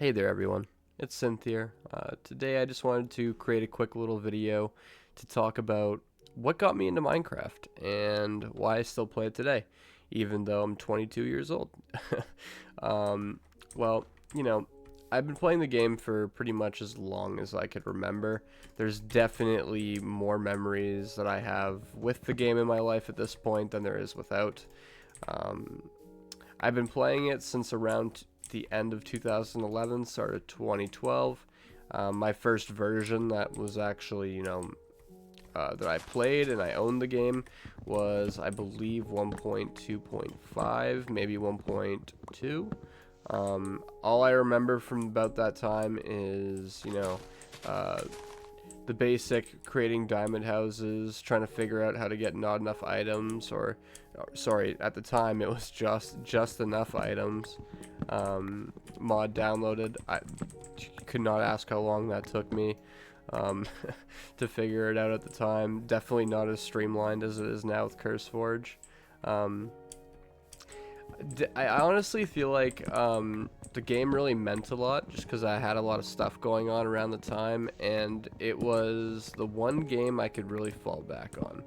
Hey there everyone, it's Synth here. Today I just wanted to create a quick little video to talk about what got me into Minecraft and why I still play it today, even though I'm 22 years old. um, well, you know, I've been playing the game for pretty much as long as I could remember. There's definitely more memories that I have with the game in my life at this point than there is without. Um, I've been playing it since around the end of 2011, start of 2012. My first version that was actually, that I played and I owned the game was, I believe, 1.2.5, maybe 1.2. All I remember from about that time is, uh, the basic creating diamond houses, trying to figure out how to get not enough items, or sorry, at the time it was just enough items. Mod downloaded. I could not ask how long that took me um, to figure it out at the time. Definitely not as streamlined as it is now with CurseForge. Um, I honestly feel like the game really meant a lot just because I had a lot of stuff going on around the time, and it was the one game I could really fall back on.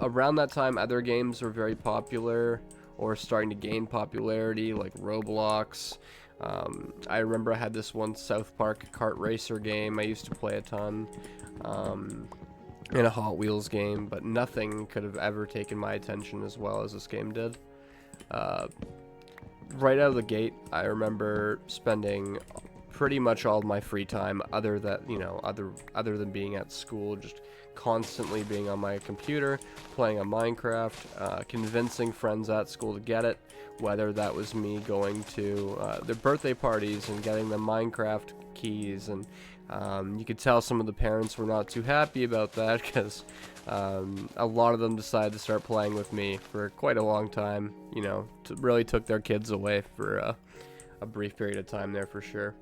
Around that time, other games were very popular or starting to gain popularity, like Roblox. I remember I had this one South Park kart racer game I used to play a ton, and a Hot Wheels game, but nothing could have ever taken my attention as well as this game did. Uh, right out of the gate, I remember spending pretty much all of my free time, other than being at school, just constantly being on my computer, playing on Minecraft, convincing friends at school to get it, whether that was me going to their birthday parties and getting them Minecraft keys, and you could tell some of the parents were not too happy about that because a lot of them decided to start playing with me for quite a long time. Really took their kids away for a brief period of time there for sure.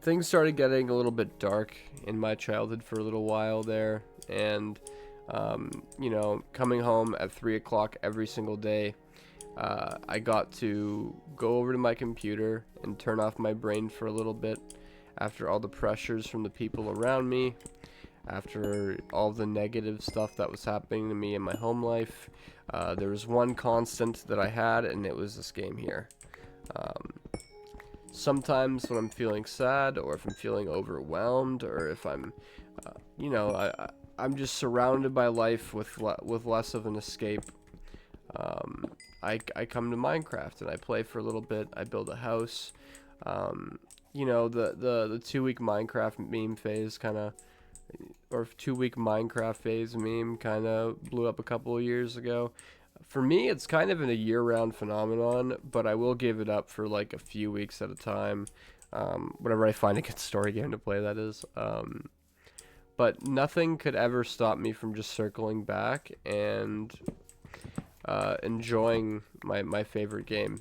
Things started getting a little bit dark in my childhood for a little while there, and coming home at 3 o'clock every single day, I got to go over to my computer and turn off my brain for a little bit after all the pressures from the people around me, after all the negative stuff that was happening to me in my home life. There was one constant that I had, and it was this game here. Sometimes when I'm feeling sad, or if I'm feeling overwhelmed, or if I'm, I'm just surrounded by life with less of an escape, I come to Minecraft and I play for a little bit. I build a house. The 2 week Minecraft meme phase kind of, or 2 week Minecraft phase meme kind of blew up a couple of years ago. For me, it's kind of a year-round phenomenon, but I will give it up for like a few weeks at a time, whenever I find a good story game to play, that is. But nothing could ever stop me from just circling back and enjoying my favorite game.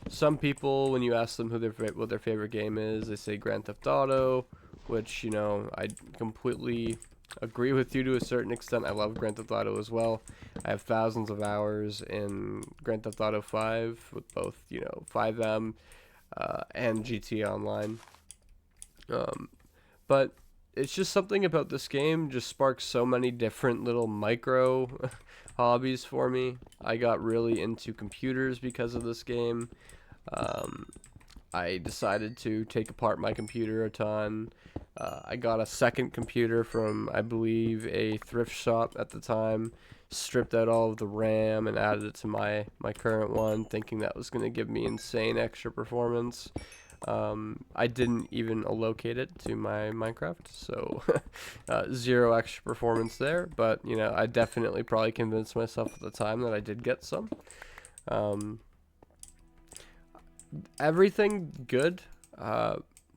Some people, when you ask them what their favorite game is, they say Grand Theft Auto, which, I completely agree with you to a certain extent. I love Grand Theft Auto as well. I have thousands of hours in Grand Theft Auto 5 with both, 5M and GTA Online. But it's just something about this game just sparks so many different little micro hobbies for me. I got really into computers because of this game. I decided to take apart my computer a ton. I got a second computer from, I believe, a thrift shop at the time, stripped out all of the RAM and added it to my current one, thinking that was going to give me insane extra performance. I didn't even allocate it to my Minecraft, so zero extra performance there, but, I definitely probably convinced myself at the time that I did get some. Everything good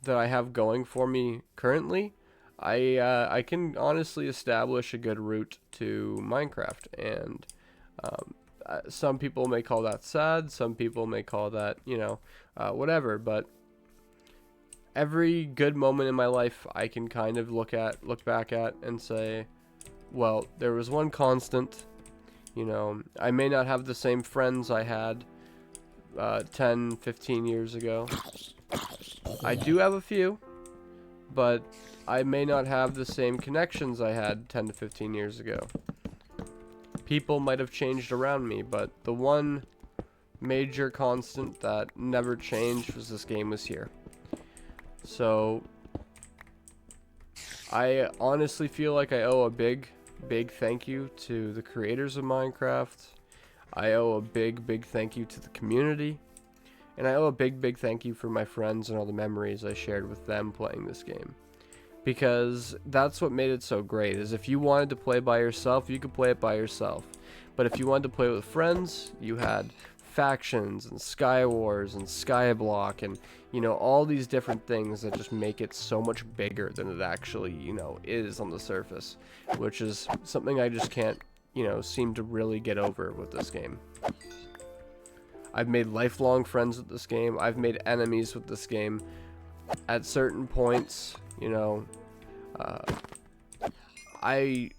that I have going for me currently, I can honestly establish a good route to Minecraft, and some people may call that sad, some people may call that, whatever, but every good moment in my life I can kind of look back at and say, well, there was one constant. I may not have the same friends I had 10, 15 years ago. I do have a few, but I may not have the same connections I had 10 to 15 years ago. People might have changed around me, but the one major constant that never changed was this game was here. So I honestly feel like I owe a big thank you to the creators of Minecraft. I owe a big thank you to the community. And I owe a big thank you for my friends and all the memories I shared with them playing this game. Because that's what made it so great, is if you wanted to play by yourself, you could play it by yourself. But if you wanted to play with friends, you had factions and Sky Wars and Skyblock and, you know, all these different things that just make it so much bigger than it actually, you know, is on the surface. Which is something I just can't, you know, seem to really get over with this game. I've made lifelong friends with this game. I've made enemies with this game. At certain points, you know, I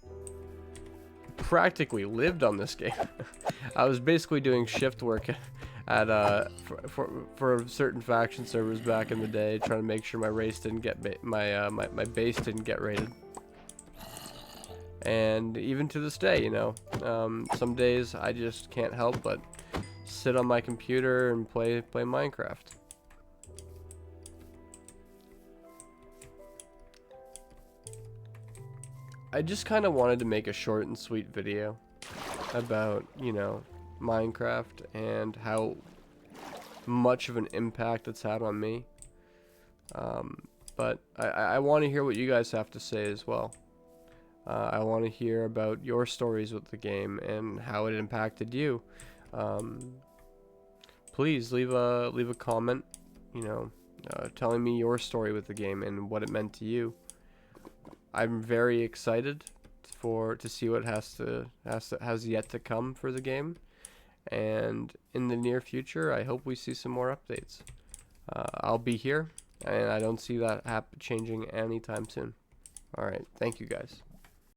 practically lived on this game. I was basically doing shift work at for certain faction servers back in the day, trying to make sure my race didn't get my base didn't get raided. And even to this day, you know, some days I just can't help but sit on my computer and play Minecraft. I just kind of wanted to make a short and sweet video about, you know, Minecraft and how much of an impact it's had on me. But I want to hear what you guys have to say as well. I want to hear about your stories with the game and how it impacted you. Please leave a comment, you know, telling me your story with the game and what it meant to you. I'm very excited to see what has yet to come for the game, and in the near future, I hope we see some more updates. I'll be here, and I don't see that changing anytime soon. All right, thank you guys.